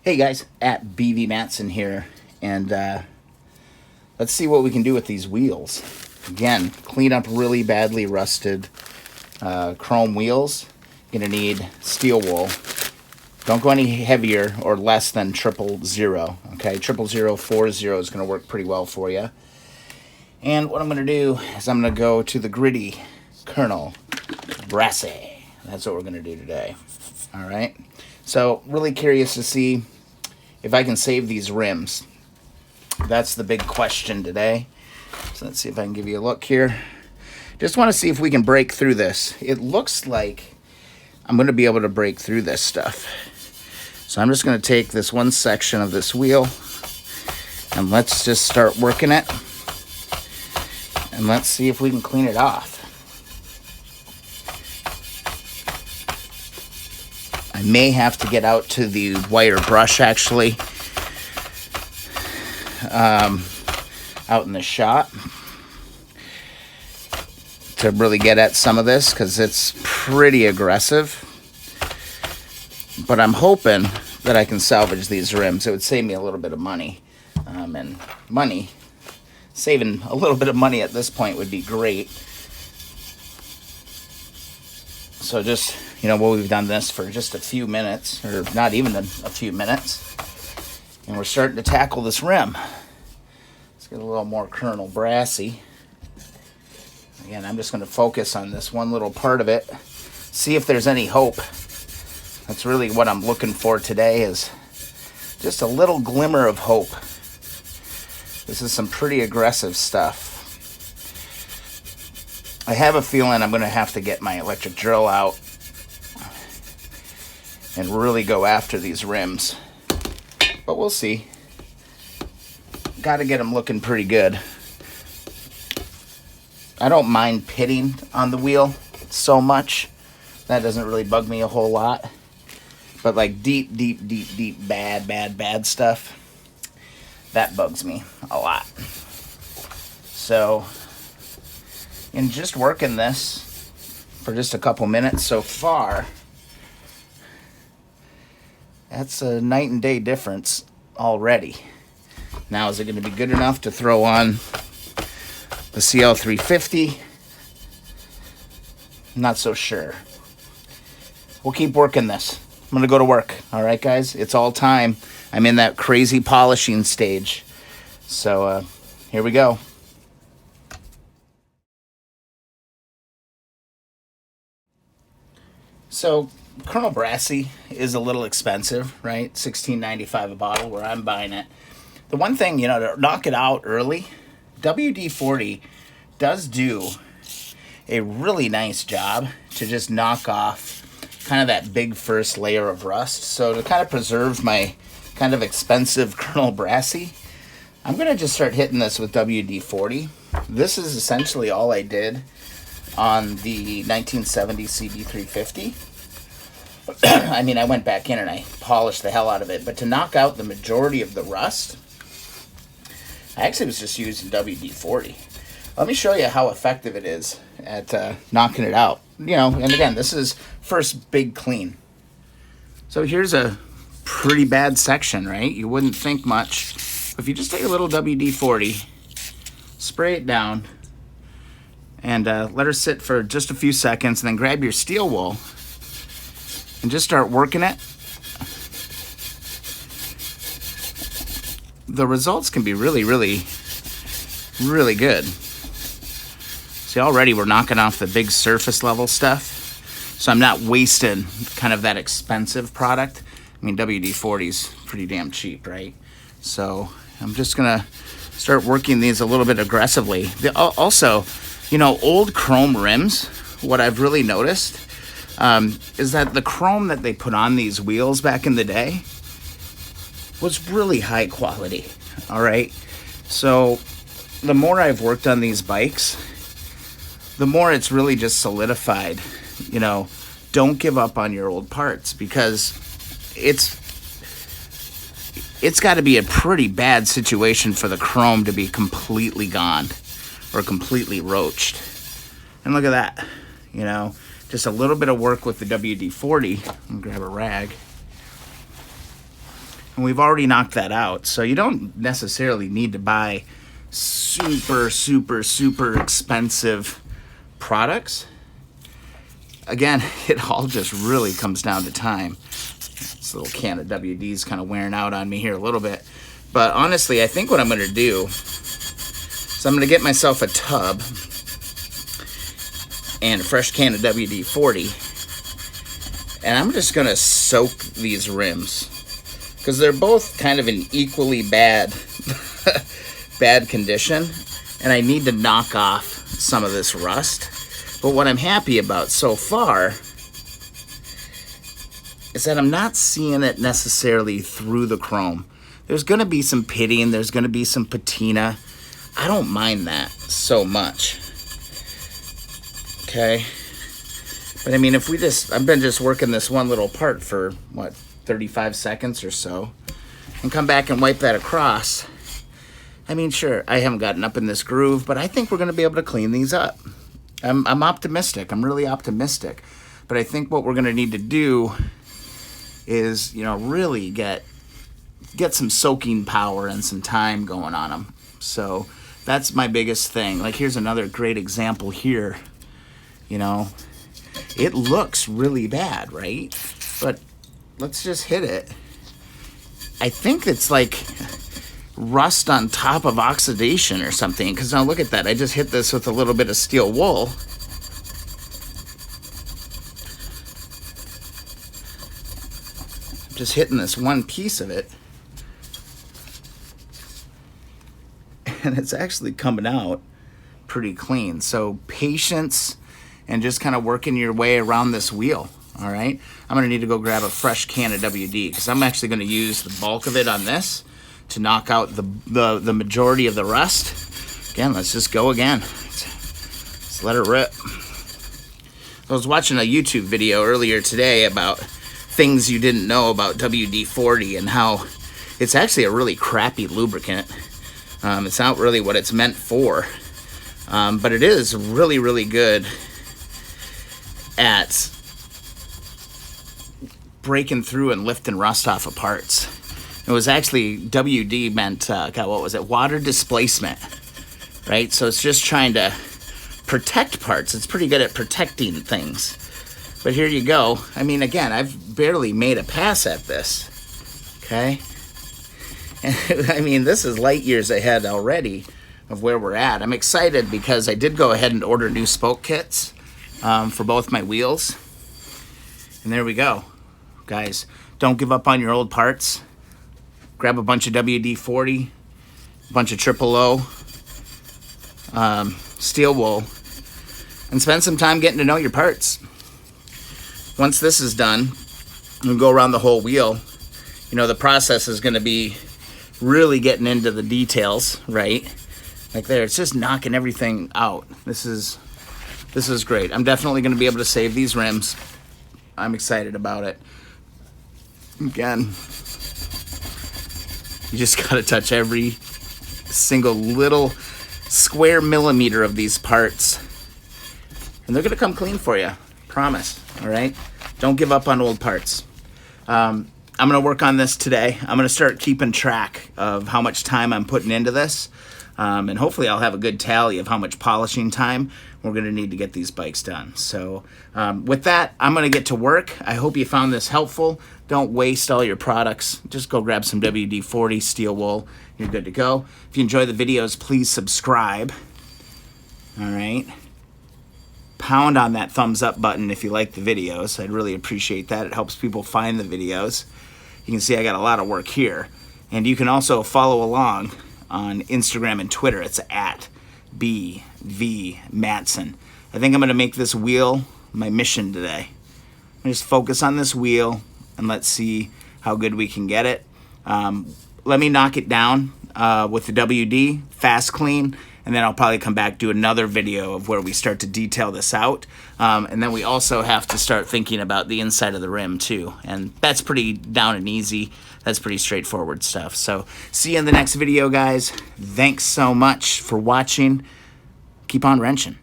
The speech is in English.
Hey guys, at BV Matson here, and let's see what we can do with these wheels. Again, clean up really badly rusted chrome wheels. You're gonna need steel wool. Don't go any heavier or less than 000. Okay, 00040 is gonna work pretty well for you. And what I'm gonna do is I'm gonna go to the gritty Colonel Brassy. That's what we're gonna do today. All right. So really curious to see if I can save these rims. That's the big question today. So let's see if I can give you a look here. Just want to see if we can break through this. It looks like I'm going to be able to break through this stuff. So I'm just going to take this one section of this wheel and let's just start working it. And let's see if we can clean it off. I may have to get out to the wire brush actually, out in the shop to really get at some of this because it's pretty aggressive. But I'm hoping that I can salvage these rims. It would save me a little bit of money, and saving a little bit of money at this point would be great. So just, we've done this for just a few minutes, or not even a few minutes, and we're starting to tackle this rim. Let's get a little more Colonel Brassy. Again, I'm just going to focus on this one little part of it, see if there's any hope. That's really what I'm looking for today, is just a little glimmer of hope. This is some pretty aggressive stuff. I have a feeling I'm going to have to get my electric drill out and really go after these rims. But we'll see. Got to get them looking pretty good. I don't mind pitting on the wheel so much. That doesn't really bug me a whole lot. But like deep bad stuff, that bugs me a lot. So, in just working this for just a couple minutes so far, that's a night and day difference already. Now, is it going to be good enough to throw on the CL350? Not so sure. We'll keep working this. I'm going to go to work. All right, guys? It's all time. I'm in that crazy polishing stage. So, here we go. So, Colonel Brassy is a little expensive, right? $16.95 a bottle where I'm buying it. The one thing, to knock it out early, WD-40 does do a really nice job to just knock off kind of that big first layer of rust. So to kind of preserve my kind of expensive Colonel Brassy, I'm going to just start hitting this with WD-40. This is essentially all I did on the 1970 CB350. I mean, I went back in and I polished the hell out of it. But to knock out the majority of the rust, I actually was just using WD-40. Let me show you how effective it is at knocking it out. And again, this is first big clean. So here's a pretty bad section, right? You wouldn't think much. If you just take a little WD-40, spray it down, and let her sit for just a few seconds, and then grab your steel wool and just start working it. The results can be really good. See, already we're knocking off the big surface level stuff, so I'm not wasting kind of that expensive product. I mean, WD-40 is pretty damn cheap, right? So I'm just gonna start working these a little bit aggressively. Also, old chrome rims, what I've really noticed is that the chrome that they put on these wheels back in the day was really high quality. All right. So the more I've worked on these bikes, the more it's really just solidified. Don't give up on your old parts, because it's got to be a pretty bad situation for the chrome to be completely gone or completely roached. And look at that. Just a little bit of work with the WD-40. I'm gonna grab a rag. And we've already knocked that out. So you don't necessarily need to buy super, super, super expensive products. Again, it all just really comes down to time. This little can of WD is kind of wearing out on me here a little bit. But honestly, I think what I'm going to do is I'm going to get myself a tub and a fresh can of WD-40. And I'm just going to soak these rims, because they're both kind of in equally bad condition, and I need to knock off some of this rust. But what I'm happy about so far is that I'm not seeing it necessarily through the chrome. There's going to be some pitting, there's going to be some patina. I don't mind that so much. Okay. But I mean, if we I've been just working this one little part for, what, 35 seconds or so, and come back and wipe that across. I mean, sure, I haven't gotten up in this groove, but I think we're going to be able to clean these up. I'm optimistic. I'm really optimistic. But I think what we're going to need to do is, you know, really get some soaking power and some time going on them. So that's my biggest thing. Like, here's another great example here. You know, it looks really bad, right? But let's just hit it. I think it's like rust on top of oxidation or something, because now look at that. I just hit this with a little bit of steel wool. Just hitting this one piece of it, and it's actually coming out pretty clean. So patience and just kind of working your way around this wheel. All right, I'm gonna need to go grab a fresh can of WD, because I'm actually gonna use the bulk of it on this to knock out the majority of the rust. Again, let's just go again. Let's let it rip. I was watching a YouTube video earlier today about things you didn't know about WD-40 and how it's actually a really crappy lubricant. It's not really what it's meant for, but it is really, really good at breaking through and lifting rust off of parts. It was actually, WD meant, God, what was it? Water displacement, right? So it's just trying to protect parts. It's pretty good at protecting things. But here you go. I mean, again, I've barely made a pass at this, okay? And, I mean, this is light years ahead already of where we're at. I'm excited because I did go ahead and order new spoke kits for both my wheels. And there we go. Guys, don't give up on your old parts. Grab a bunch of WD-40, a bunch of O, steel wool, and spend some time getting to know your parts. Once this is done, and go around the whole wheel, you know, the process is going to be really getting into the details, right? Like there, it's just knocking everything out. This is great. I'm definitely going to be able to save these rims. I'm excited about it. Again, you just got to touch every single little square millimeter of these parts, and they're going to come clean for you. Promise. All right? Don't give up on old parts. I'm going to work on this today. I'm going to start keeping track of how much time I'm putting into this, and hopefully I'll have a good tally of how much polishing time we're going to need to get these bikes done. So with that, I'm going to get to work. I hope you found this helpful. Don't waste all your products. Just go grab some WD-40 steel wool. You're good to go. If you enjoy the videos, please subscribe. All right. Pound on that thumbs up button if you like the videos. I'd really appreciate that. It helps people find the videos. You can see I got a lot of work here. And you can also follow along on Instagram and Twitter. It's at BVMatson. I think I'm going to make this wheel my mission today. I'm going to just focus on this wheel and let's see how good we can get it. Let me knock it down with the WD, fast clean, and then I'll probably come back, do another video of where we start to detail this out. And then we also have to start thinking about the inside of the rim too. And that's pretty down and easy. That's pretty straightforward stuff. So see you in the next video, guys. Thanks so much for watching. Keep on wrenching.